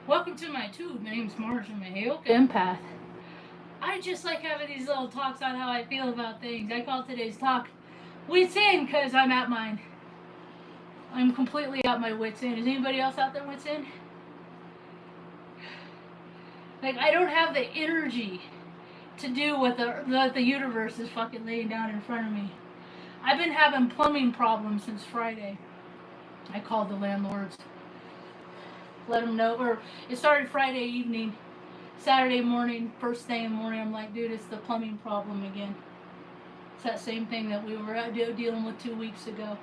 Welcome to my tube. My name's Marge. I'm a Heyoka empath. I just like having these little talks on how I feel about things. I call today's talk Wits End because I'm at mine. I'm completely at my wits end. Is anybody else out there wits end? Like, I don't have the energy to do what the universe is fucking laying down in front of me. I've been having plumbing problems since Friday. I called the landlords. Let them know. Or it started Friday evening. Saturday morning, first thing in the morning, I'm like, dude, it's the plumbing problem again. It's that same thing that we were dealing with 2 weeks ago.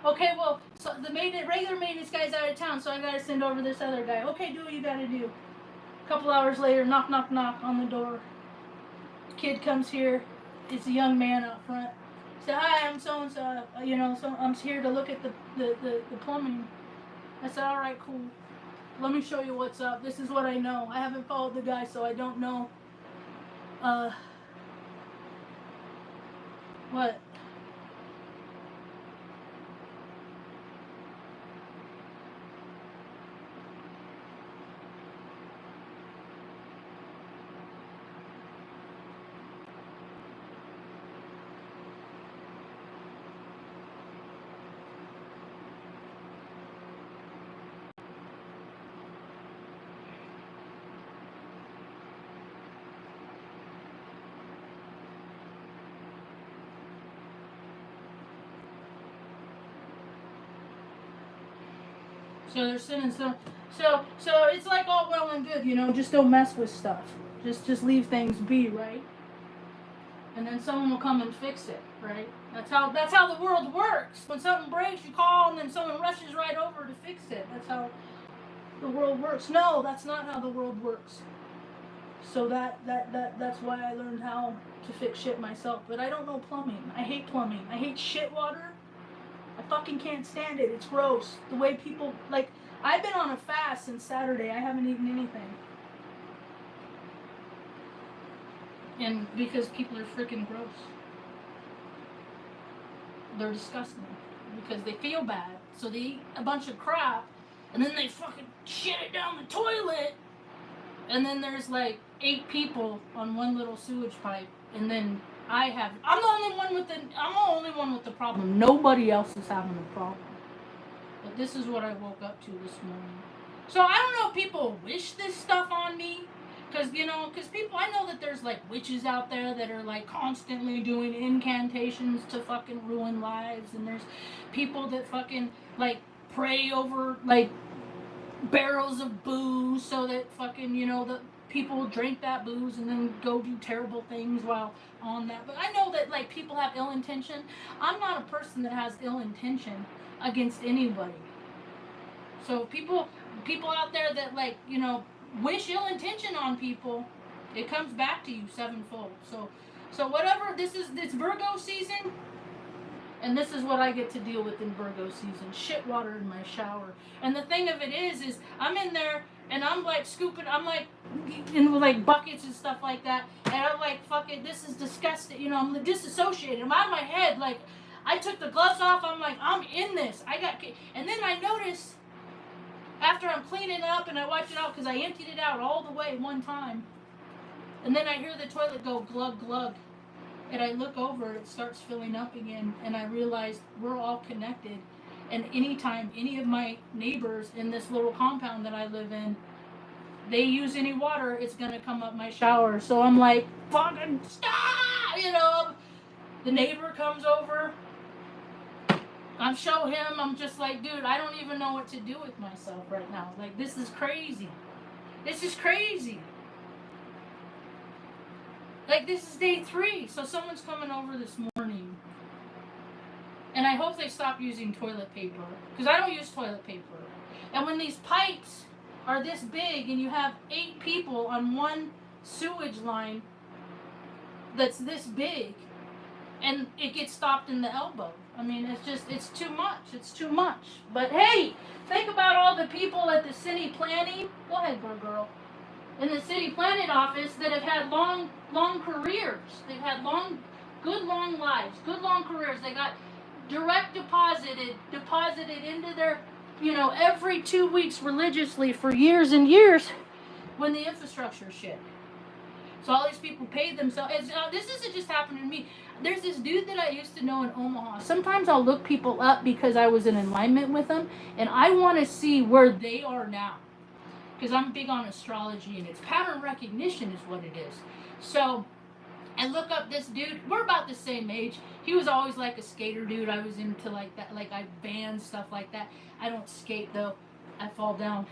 Okay, well, so the regular maintenance guy's out of town, so I gotta send over this other guy. Okay, do what you gotta do. A couple hours later, knock, knock, knock on the door. Kid comes here. It's a young man out front. Say, hi, I'm so and so. So I'm here to look at the plumbing. I said, all right, cool. Let me show you what's up. This is what I know. I haven't followed the guy, so I don't know. What? So they're sending some. So it's like all well and good, just don't mess with stuff. Just leave things be, right? And then someone will come and fix it, right? That's how the world works. When something breaks, you call, and then someone rushes right over to fix it. That's how the world works. No, that's not how the world works. So that's why I learned how to fix shit myself. But I don't know plumbing. I hate plumbing. I hate shit water. I fucking can't stand it. It's gross. The way people, like, I've been on a fast since Saturday. I haven't eaten anything. And because people are freaking gross. They're disgusting. Because they feel bad. So they eat a bunch of crap. And then they fucking shit it down the toilet. And then there's like 8 people on one little sewage pipe. And then I'm the only one with the problem. Nobody else is having a problem. But this is what I woke up to this morning. So I don't know if people wish this stuff on me. Because people, I know that there's like witches out there that are like constantly doing incantations to fucking ruin lives. And there's people that fucking like pray over like barrels of booze so that fucking, the people drink that booze and then go do terrible things while on that. But I know that like people have ill intention. I'm not a person that has ill intention against anybody. So people out there that like, wish ill intention on people, it comes back to you sevenfold. So whatever, it's Virgo season, and this is what I get to deal with in Virgo season. Shit water in my shower. And the thing of it is I'm in there and I'm like scooping, I'm like in like buckets and stuff like that. And I'm like, fuck it, this is disgusting. I'm disassociated. I'm out of my head. Like, I took the gloves off. I'm like, I'm in this. And then I notice after I'm cleaning it up and I wiped it out because I emptied it out all the way one time. And then I hear the toilet go glug glug. And I look over, it starts filling up again, and I realize we're all connected. And anytime any of my neighbors in this little compound that I live in, they use any water, it's gonna come up my shower. So I'm like, fucking stop, The neighbor comes over, I show him, I'm just like, dude, I don't even know what to do with myself right now. Like, this is crazy. This is crazy. Like, this is day 3, so someone's coming over this morning. And I hope they stop using toilet paper, because I don't use toilet paper. And when these pipes are this big and you have 8 people on one sewage line that's this big, and it gets stopped in the elbow. I mean, it's too much. It's too much. But hey, think about all the people at the city planning. Go ahead, girl. In the city planning office that have had long careers. They've had good long lives, good long careers. They got direct deposited into their you know, every 2 weeks religiously for years and years when the infrastructure shit. So all these people paid themselves. This isn't just happening to me. There's this dude that I used to know in Omaha. Sometimes I'll look people up because I was in alignment with them, and I want to see where they are now. Because I'm big on astrology, and it's pattern recognition is what it is. So I look up this dude. We're about the same age. He was always like a skater dude. I was into like that, like I band stuff like that. I don't skate though. I fall down.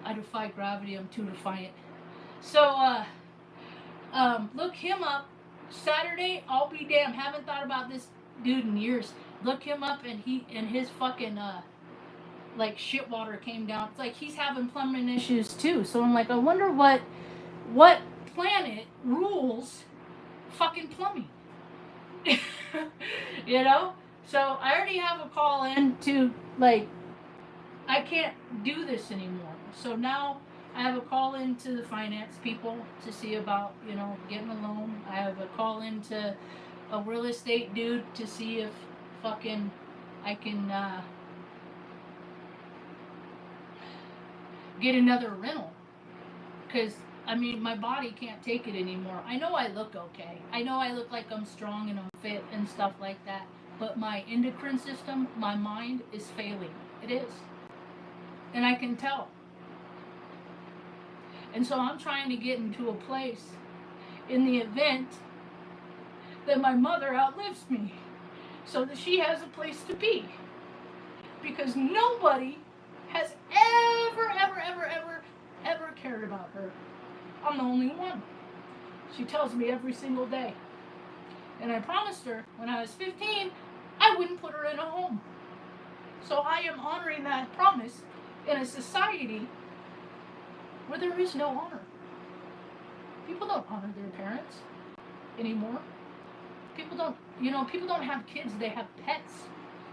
I defy gravity. I'm too defiant. So look him up. Saturday, I'll be damned. Haven't thought about this dude in years. Look him up, and his fucking like shit water came down. It's like he's having plumbing issues too. So I'm like, I wonder what planet rules fucking plumbing. You know? So I already have a call in to, like, I can't do this anymore. So now I have a call in to the finance people to see about, you know, getting a loan. I have a call in to a real estate dude to see if fucking I can get another rental. Because, I mean, my body can't take it anymore. I know I look okay. I know I look like I'm strong and I'm fit and stuff like that. But my endocrine system, my mind is failing. It is. And I can tell. And so I'm trying to get into a place in the event that my mother outlives me so that she has a place to be. Because nobody has ever cared about her. I'm the only one. She tells me every single day. And I promised her when I was 15, I wouldn't put her in a home. So I am honoring that promise in a society where there is no honor. People don't honor their parents anymore. People don't have kids, they have pets.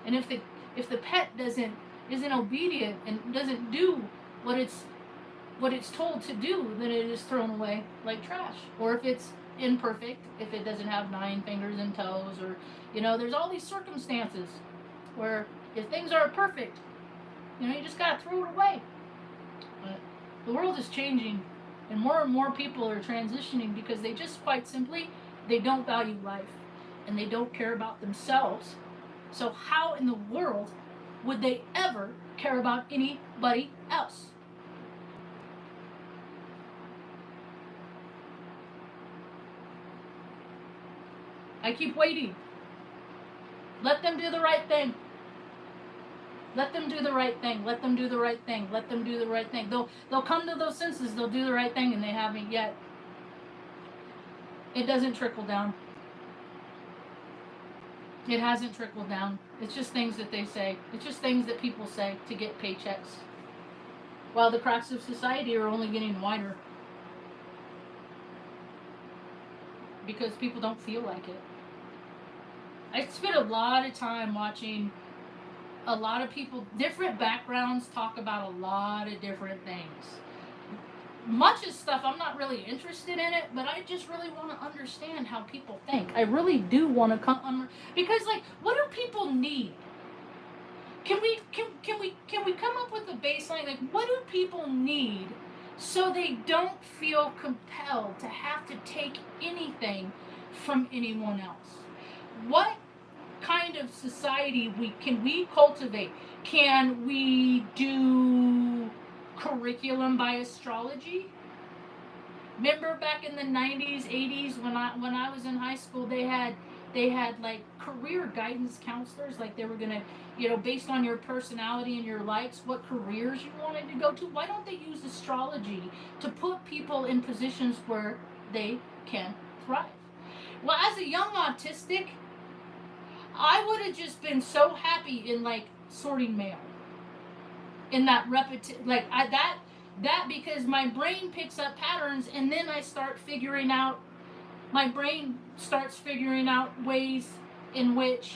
And if the pet isn't obedient and doesn't do what it's told to do, then it is thrown away like trash. Or if it's imperfect, if it doesn't have 9 fingers and toes, or, you know, there's all these circumstances where if things aren't perfect, you know, you just gotta throw it away. But the world is changing, and more people are transitioning because they just quite simply, they don't value life, and they don't care about themselves. So how in the world would they ever care about anybody else? I keep waiting. Let them do the right thing. Let them do the right thing. Let them do the right thing. Let them do the right thing. They'll come to those senses. They'll do the right thing, and they haven't yet. It doesn't trickle down. It hasn't trickled down. It's just things that they say. It's just things that people say to get paychecks. While the cracks of society are only getting wider. Because people don't feel like it. I spent a lot of time watching a lot of people, different backgrounds, talk about a lot of different things. Much of stuff I'm not really interested in it, but I just really want to understand how people think. I really do want to come because, like, what do people need? Can we come up with a baseline? Like, what do people need so they don't feel compelled to have to take anything from anyone else? What kind of society can we cultivate? Can we do curriculum by astrology? Remember back in the 90s, 80s when I was in high school, they had like career guidance counselors, like they were gonna, you know, based on your personality and your likes, what careers you wanted to go to. Why don't they use astrology to put people in positions where they can thrive? Well, as a young autistic, I would have just been so happy in, like, sorting mail. In that that because my brain picks up patterns, and then my brain starts figuring out ways in which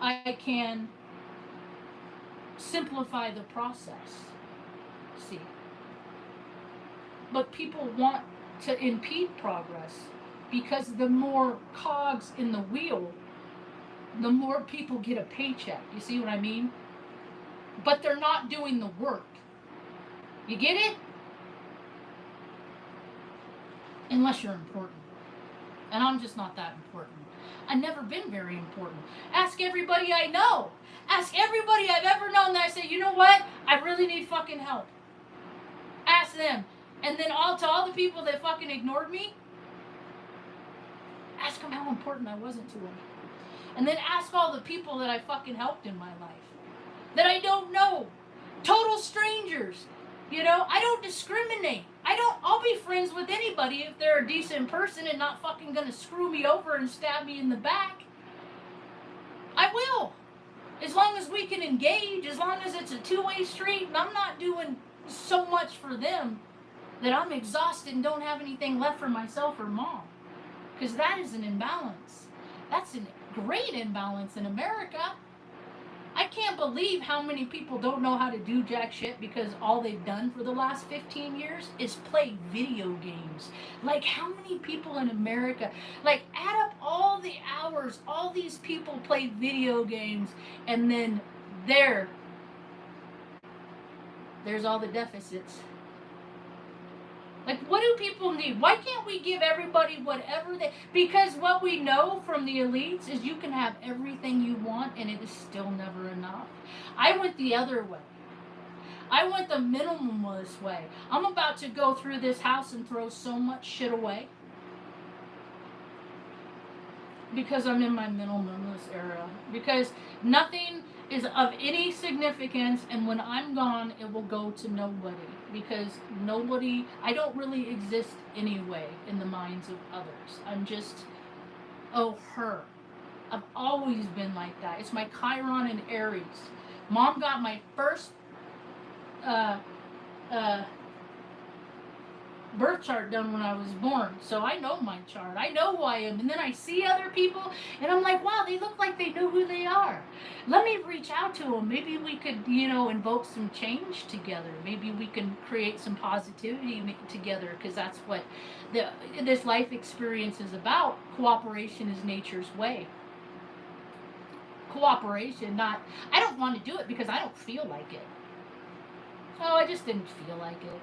I can simplify the process. See? But people want to impede progress because the more cogs in the wheel, the more people get a paycheck. You see what I mean? but they're not doing the work. You get it? Unless you're important. And I'm just not that important. I've never been very important. Ask everybody I know. Ask everybody I've ever known that I say, you know what? I really need fucking help. Ask them. And then to all the people that fucking ignored me, ask them how important I wasn't to them. And then ask all the people that I fucking helped in my life. That I don't know. Total strangers. You know, I don't discriminate. I'll be friends with anybody if they're a decent person and not fucking gonna screw me over and stab me in the back. I will. As long as we can engage, as long as it's a two-way street and I'm not doing so much for them that I'm exhausted and don't have anything left for myself or mom. Because that is an imbalance. That's a great imbalance in America. I can't believe how many people don't know how to do jack shit because all they've done for the last 15 years is play video games. Like, how many people in America, like, add up all the hours all these people play video games, and then there's all the deficits. Like, what do people need? Why can't we give everybody whatever they... Because what we know from the elites is you can have everything you want and it is still never enough. I went the other way. I went the minimalist way. I'm about to go through this house and throw so much shit away. Because I'm in my minimalist era. Because nothing is of any significance, and when I'm gone, it will go to nobody. Because nobody, I don't really exist anyway in the minds of others. I'm just, her. I've always been like that. It's my Chiron and Aries. Mom got my first birth chart done when I was born, so I know my chart. I know who I am, and then I see other people, and I'm like, wow, they look like they know who they are. Let me reach out to them. Maybe we could, invoke some change together. Maybe we can create some positivity together, because that's what this life experience is about. Cooperation is nature's way. Cooperation, not, I don't want to do it because I don't feel like it. Oh, I just didn't feel like it.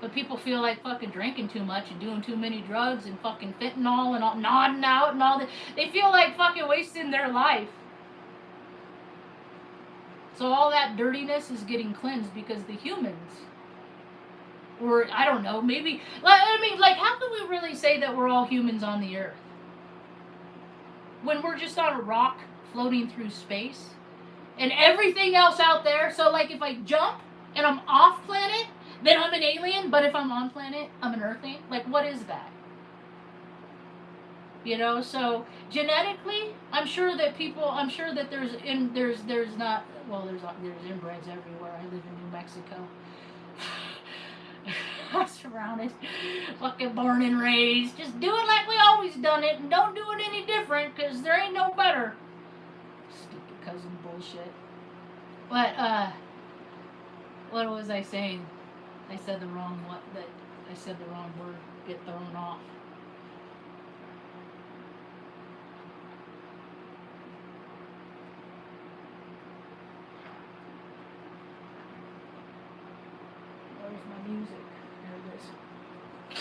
But people feel like fucking drinking too much and doing too many drugs and fucking fentanyl and all, nodding out and all that. They feel like fucking wasting their life. So all that dirtiness is getting cleansed because the humans, or I don't know, maybe, how can we really say that we're all humans on the earth? When we're just on a rock floating through space and everything else out there. So like if I jump and I'm off planet, then I'm an alien, but if I'm on planet, I'm an earthling. Like, what is that? So genetically, I'm sure that there's inbreds everywhere. I live in New Mexico. I'm surrounded, fucking born and raised, just do it like we always done it, and don't do it any different, because there ain't no better. Stupid cousin bullshit. But, what was I saying? I said the wrong word. Get thrown off. Where's my music? There it is.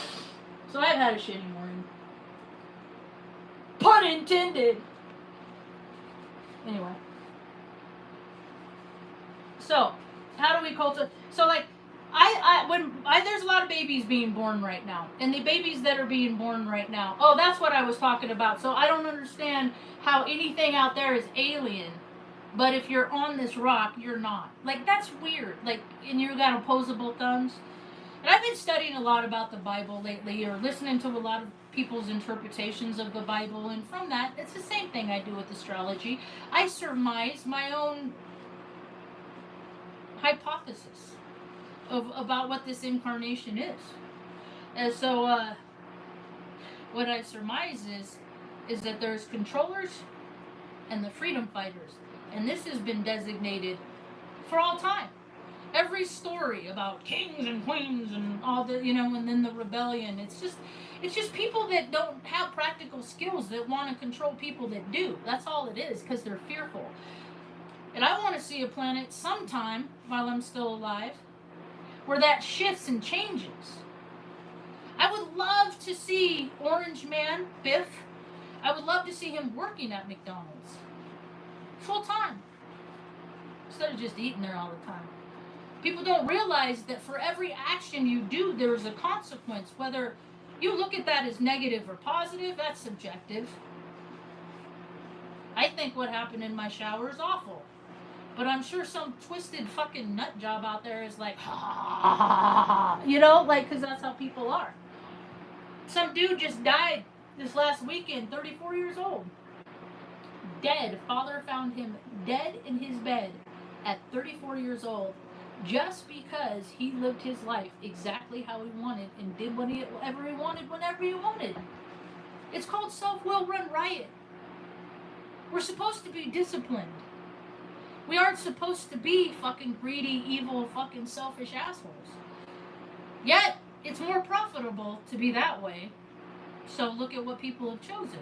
So I've had a shitty morning. Pun intended. Anyway. So, how do we cultivate? So, like, there's a lot of babies being born right now, and the babies that are being born right now, that's what I was talking about. So I don't understand how anything out there is alien, but if you're on this rock, you're not. Like, that's weird. Like, and you got opposable thumbs. And I've been studying a lot about the Bible lately, or listening to a lot of people's interpretations of the Bible, and from that, it's the same thing I do with astrology. I surmise my own hypothesis about what this incarnation is. And so what I surmise is that there's controllers and the freedom fighters, and this has been designated for all time. Every story about kings and queens and all the, and then the rebellion, it's just people that don't have practical skills that want to control people that do. That's all it is, because they're fearful. And I want to see a planet sometime while I'm still alive where that shifts and changes. I would love to see Orange Man, Biff, I would love to see him working at McDonald's. Full time. Instead of just eating there all the time. People don't realize that for every action you do, there's a consequence. Whether you look at that as negative or positive, that's subjective. I think what happened in my shower is awful. But I'm sure some twisted fucking nut job out there is like, you know, like, because that's how people are. Some dude just died this last weekend, 34 years old. Dead. Father found him dead in his bed at 34 years old just because he lived his life exactly how he wanted and did whatever he wanted whenever he wanted. It's called self-will run riot. We're supposed to be disciplined. We aren't supposed to be fucking greedy, evil, fucking selfish assholes. Yet, it's more profitable to be that way. So look at what people have chosen.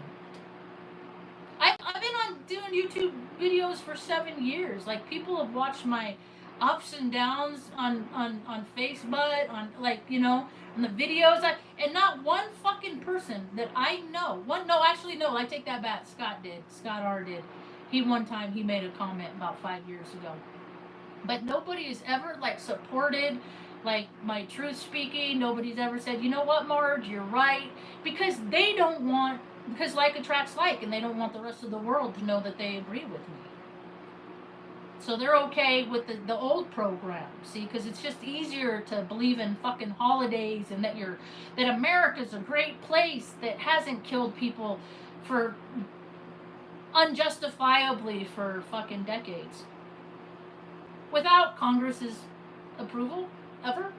I've been on doing YouTube videos for 7 years. Like, people have watched my ups and downs on Facebook, on, like, you know, on the videos. And not one fucking person that I know. I take that back. Scott R. did. One time he made a comment about 5 years ago. But nobody has ever, like, supported, like, my truth speaking. Nobody's ever said, you know what, Marge, you're right. Because they don't want, because like attracts like, and they don't want the rest of the world to know that they agree with me. So they're okay with the old program, see, because it's just easier to believe in fucking holidays and that America's a great place that hasn't killed people for unjustifiably for fucking decades. Without Congress's approval, ever.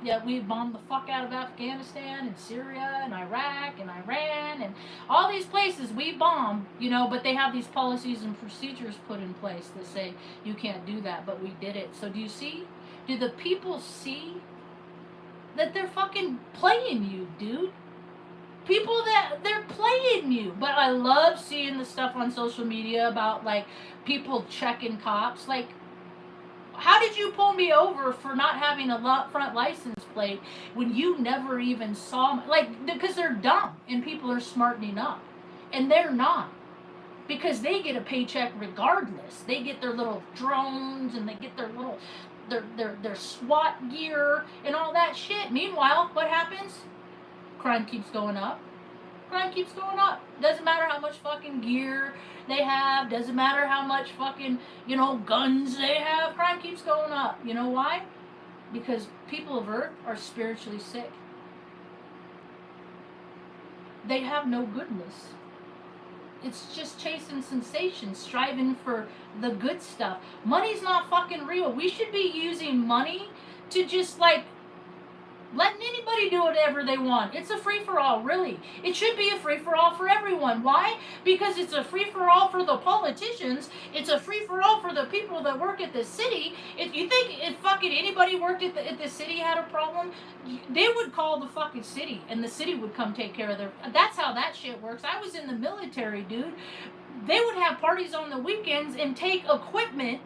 Yet we bombed the fuck out of Afghanistan and Syria and Iraq and Iran and all these places we bomb, you know, but they have these policies and procedures put in place that say you can't do that, but we did it. So do you see? Do the people see that they're fucking playing you, dude? People that they're playing you. But I love seeing the stuff on social media about, like, people checking cops. Like, how did you pull me over for not having a front license plate when you never even saw me? Like, because they're dumb and people are smartening up. And they're not. Because they get a paycheck regardless. They get their little drones and they get their little, their SWAT gear and all that shit. Meanwhile, what happens? Crime keeps going up. Crime keeps going up. Doesn't matter how much fucking gear they have. Doesn't matter how much fucking, you know, guns they have. Crime keeps going up. You know why? Because people of Earth are spiritually sick. They have no goodness. It's just chasing sensation, striving for the good stuff. Money's not fucking real. We should be using money to just, like, letting anybody do whatever they want. It's a free-for-all, really. It should be a free-for-all for everyone. Why? Because it's a free-for-all for the politicians. It's a free-for-all for the people that work at the city. If you think if fucking anybody worked at the city had a problem, they would call the fucking city, and the city would come take care of their... That's how that shit works. I was in the military, dude. They would have parties on the weekends and take equipment...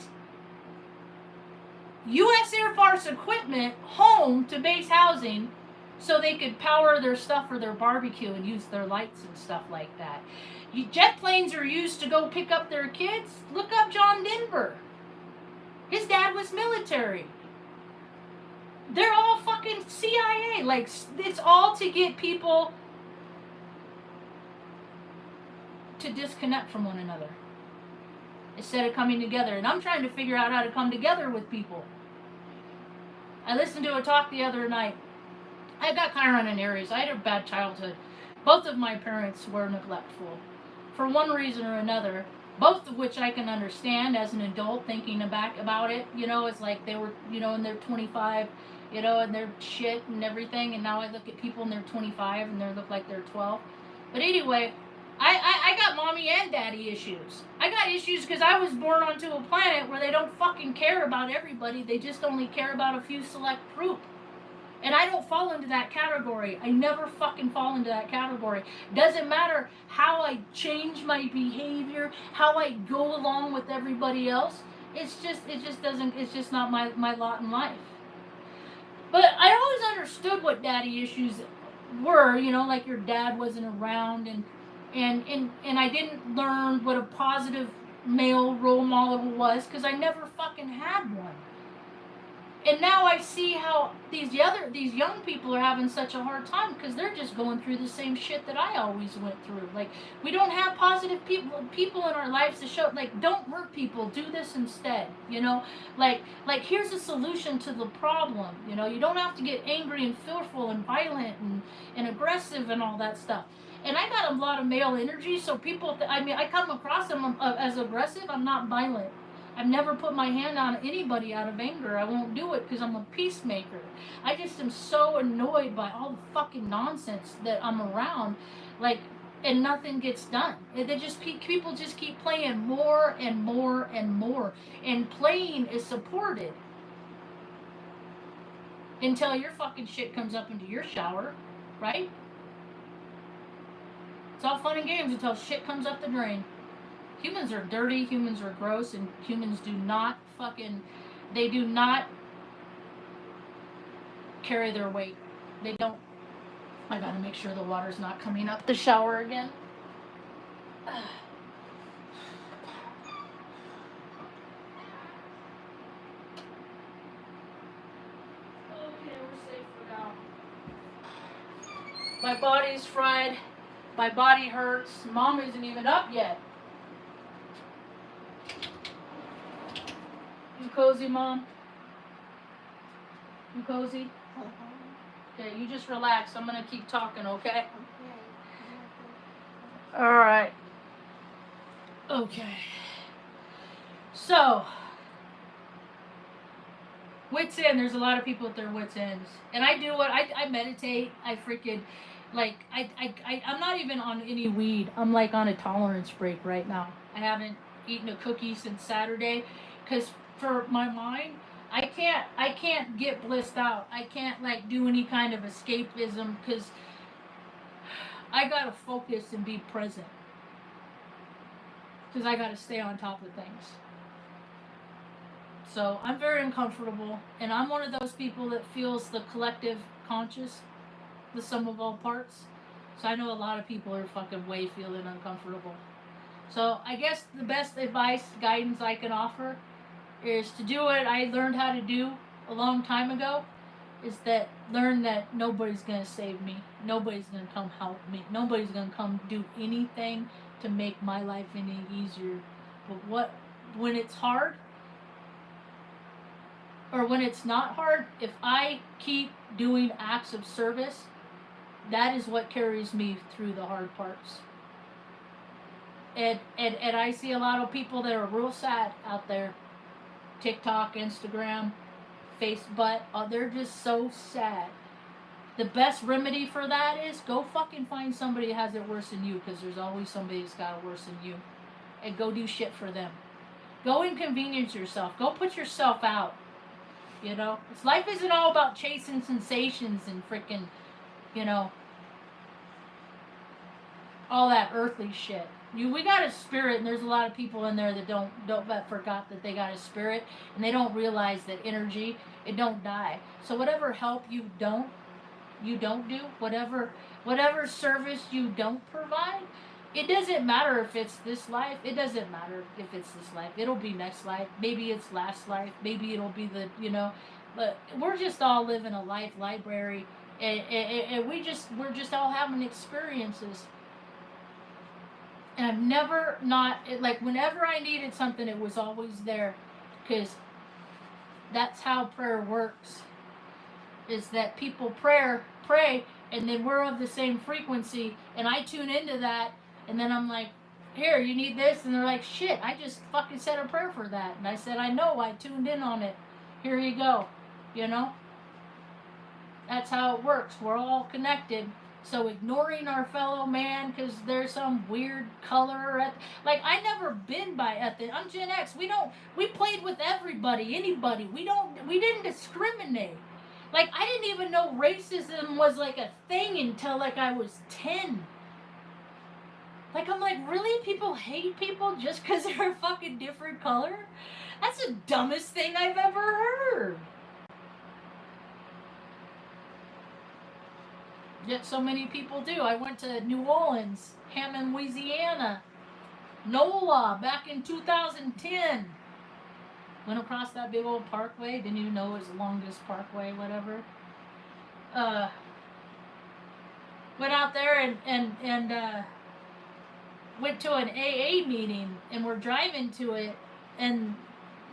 U.S. Air Force equipment home to base housing so they could power their stuff for their barbecue and use their lights and stuff like that. Jet planes are used to go pick up their kids. Look up John Denver. His dad was military. They're all fucking CIA. Like, it's all to get people to disconnect from one another instead of coming together. And I'm trying to figure out how to come together with people. I listened to a talk the other night. I got Chiron in Aries. I had a bad childhood. Both of my parents were neglectful for one reason or another, both of which I can understand as an adult thinking back about it. You know, it's like they were, you know, and they're 25, you know, and they're shit and everything. And now I look at people and they're 25 and they look like they're 12. But anyway, I got mommy and daddy issues. I got issues because I was born onto a planet where they don't fucking care about everybody. They just only care about a few select group. And I don't fall into that category. I never fucking fall into that category. Doesn't matter how I change my behavior, how I go along with everybody else. it just doesn't, it's just not my lot in life. But I always understood what daddy issues were, you know, like your dad wasn't around, and I didn't learn what a positive male role model was because I never fucking had one. And now I see how these young people are having such a hard time because they're just going through the same shit that I always went through. Like, we don't have positive people in our lives to show, like, don't hurt people, do this instead, you know? Like here's a solution to the problem, you know? You don't have to get angry and fearful and violent and aggressive and all that stuff. And I got a lot of male energy, so people, I come across them as aggressive. I'm not violent. I've never put my hand on anybody out of anger. I won't do it because I'm a peacemaker. I just am so annoyed by all the fucking nonsense that I'm around, like, and nothing gets done. People just keep playing more and more and more, and playing is supported until your fucking shit comes up into your shower, right? It's all fun and games until shit comes up the drain. Humans are dirty, humans are gross, and humans do not carry their weight. They don't. I gotta make sure the water's not coming up the shower again. Okay, we're safe for now. My body's fried. My body hurts. Mom isn't even up yet. You cozy, Mom? You cozy? Okay, you just relax. I'm gonna keep talking, okay? Alright. Okay. So, Wits End, there's a lot of people at their wits' ends. And I do what? I meditate. I freaking, like, I'm not even on any weed. I'm, like, on a tolerance break right now. I haven't eaten a cookie since Saturday because for my mind, I can't get blissed out. I can't, like, do any kind of escapism because I gotta focus and be present because I gotta stay on top of things. So I'm very uncomfortable, and I'm one of those people that feels the collective conscious, the sum of all parts. So I know a lot of people are fucking way feeling uncomfortable. So I guess the best advice, guidance I can offer is to do what I learned how to do a long time ago, is that learn that nobody's going to save me. Nobody's going to come help me. Nobody's going to come do anything to make my life any easier. But when it's hard, or when it's not hard, if I keep doing acts of service, that is what carries me through the hard parts. And I see a lot of people that are real sad out there. TikTok, Instagram, Facebook, they're just so sad. The best remedy for that is go fucking find somebody that has it worse than you, because there's always somebody that's got it worse than you. And go do shit for them. Go inconvenience yourself. Go put yourself out. You know? Life isn't all about chasing sensations and freaking, you know, all that earthly shit. We got a spirit, and there's a lot of people in there that that forgot that they got a spirit, and they don't realize that energy, it don't die. So whatever help you don't do, whatever service you don't provide, it doesn't matter if it's this life. It doesn't matter if it's this life. It'll be next life. Maybe it's last life. Maybe it'll be the, you know. But we're just all living a life library, and we're just all having experiences. And I've never like, whenever I needed something, it was always there, because that's how prayer works. Is that people pray, and then we're of the same frequency, and I tune into that, and then I'm like, here, you need this, and they're like, shit, I just fucking said a prayer for that, and I said, I know, I tuned in on it. Here you go, you know. That's how it works. We're all connected. So ignoring our fellow man because there's some weird color like, I never been by ethnic. I'm Gen X. We played with everybody, anybody. We didn't discriminate. Like, I didn't even know racism was like a thing until like I was 10. Like, I'm like, really? People hate people just because they're a fucking different color? That's the dumbest thing I've ever heard. Yet so many people do. I went to New Orleans, Hammond, Louisiana, NOLA, back in 2010. Went across that big old parkway. Didn't even know it was the longest parkway, whatever. Went out there and went to an AA meeting, and we're driving to it, and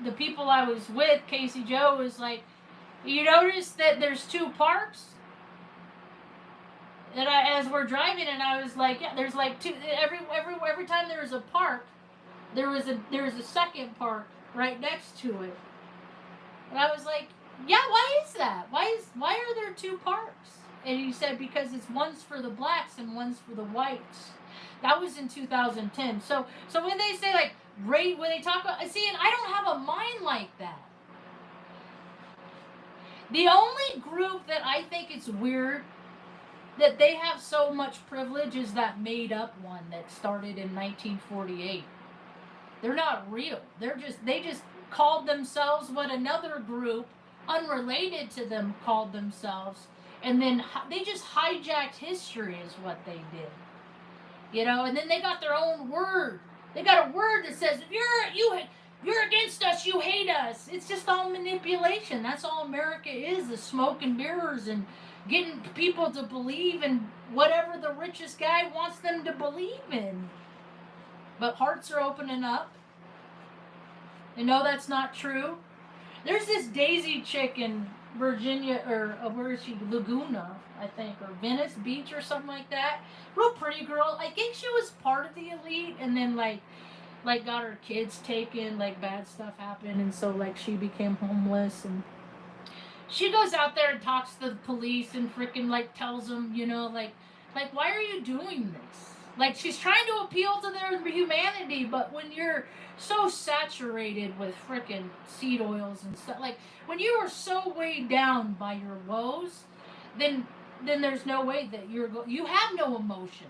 the people I was with, Casey Joe, was like, you notice that there's two parks? And as we're driving, and I was like, yeah, there's like two. Every time there was a park, there was a second park right next to it. And I was like, yeah, why is that? Why are there two parks? And he said because it's one's for the blacks and one's for the whites. That was in 2010. So when they say like rate, when they talk about, see, and I don't have a mind like that. The only group that I think it's weird that they have so much privilege is that made up one that started in 1948. They're not real. They just called themselves what another group unrelated to them called themselves, and then they just hijacked history is what they did. You know, and then they got their own word. They got a word that says if you're against us, you hate us. It's just all manipulation. That's all America is smoke and mirrors and getting people to believe in whatever the richest guy wants them to believe in. But hearts are opening up. They know that's not true. There's this Daisy chick in Virginia, or where is she? Laguna, I think, or Venice Beach or something like that. Real pretty girl. I think she was part of the elite, and then like got her kids taken, like bad stuff happened, and so like she became homeless, and she goes out there and talks to the police and freaking like tells them, you know, like why are you doing this? Like she's trying to appeal to their humanity, but when you're so saturated with freaking seed oils and stuff, like when you are so weighed down by your woes, then there's no way that you have no emotion.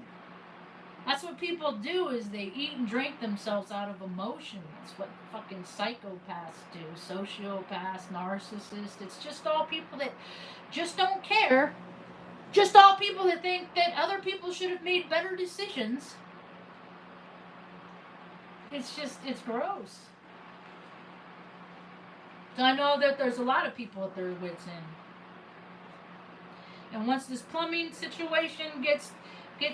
That's what people do, is they eat and drink themselves out of emotion. That's what fucking psychopaths do. Sociopaths, narcissists. It's just all people that just don't care. Just all people that think that other people should have made better decisions. It's gross. So I know that there's a lot of people at their wits end. And once this plumbing situation gets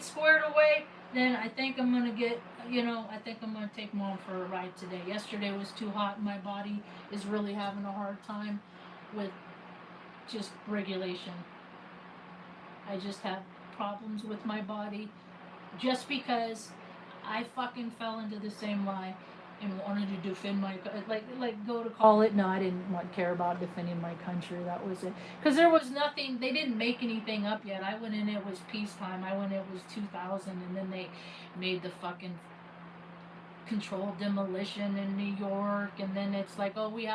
squared away, then I think I'm going to take Mom for a ride today. Yesterday was too hot. My body is really having a hard time with just regulation. I just have problems with my body just because I fucking fell into the same lie and wanted to defend my, go to call it. No, I didn't care about defending my country. That was it. Because there was nothing, they didn't make anything up yet. I went in, it was peacetime. I went in, it was 2000, and then they made the fucking controlled demolition in New York, and then it's like, oh, we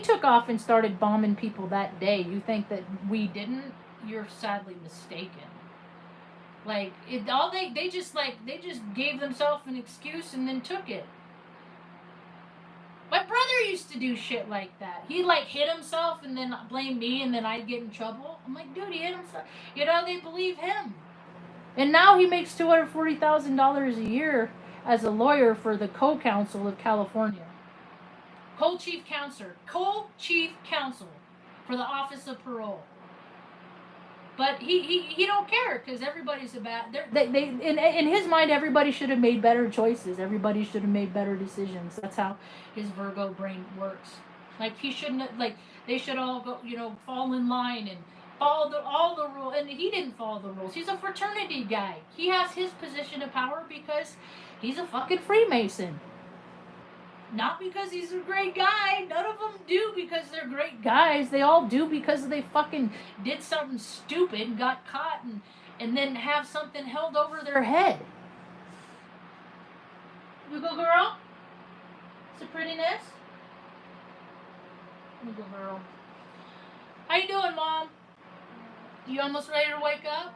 took off and started bombing people that day. You think that we didn't? You're sadly mistaken. Like they just gave themselves an excuse and then took it. My brother used to do shit like that. He'd hit himself and then blame me, and then I'd get in trouble. I'm like, dude, he hit himself. You know, they believe him. And now he makes $240,000 a year as a lawyer for the Co-Counsel of California. Co-Chief Counsel for the Office of Parole. But he don't care, because everybody's in his mind, everybody should have made better choices. Everybody should have made better decisions. That's how his Virgo brain works. Like he shouldn't they should all go, fall in line and follow all the rules. And he didn't follow the rules. He's a fraternity guy. He has his position of power because he's a fucking Freemason. Not because he's a great guy. None of them do because they're great guys. They all do because they fucking did something stupid and got caught and then have something held over their head. You go, girl? It's a prettiness. You go, girl. How you doing, Mom? You almost ready to wake up?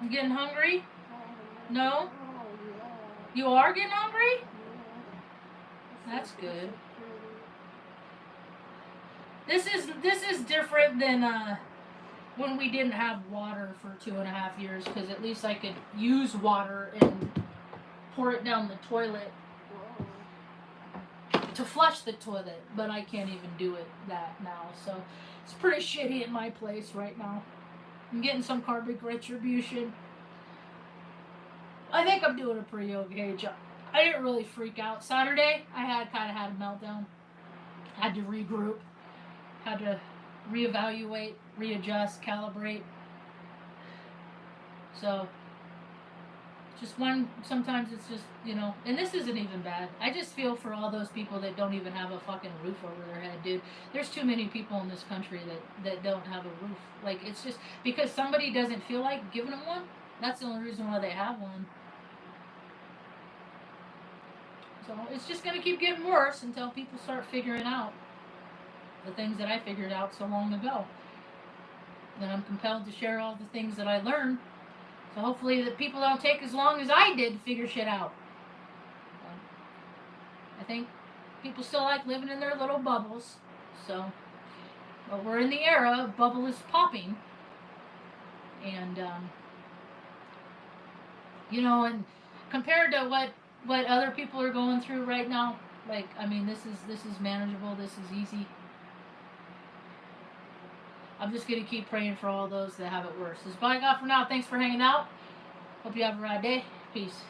You getting hungry? No? You are getting hungry? That's good. This is different than when we didn't have water for 2.5 years, because at least I could use water and pour it down the toilet to flush the toilet, but I can't even do that now. So it's pretty shitty at my place right now. I'm getting some karmic retribution. I think I'm doing a pretty okay job. I didn't really freak out. Saturday, I kind of had a meltdown. Had to regroup. Had to reevaluate, readjust, calibrate. So, sometimes it's just, and this isn't even bad. I just feel for all those people that don't even have a fucking roof over their head, dude. There's too many people in this country that don't have a roof. Like, it's just because somebody doesn't feel like giving them one. That's the only reason why they have one. So it's just going to keep getting worse until people start figuring out the things that I figured out so long ago. Then I'm compelled to share all the things that I learned. So hopefully that people don't take as long as I did to figure shit out. I think people still like living in their little bubbles. So, but we're in the era of bubble is popping. And, and compared to what other people are going through right now, like, I mean, this is manageable. This is easy. I'm just going to keep praying for all those that have it worse. This is all I got for now. Thanks for hanging out. Hope you have a rad day. Peace.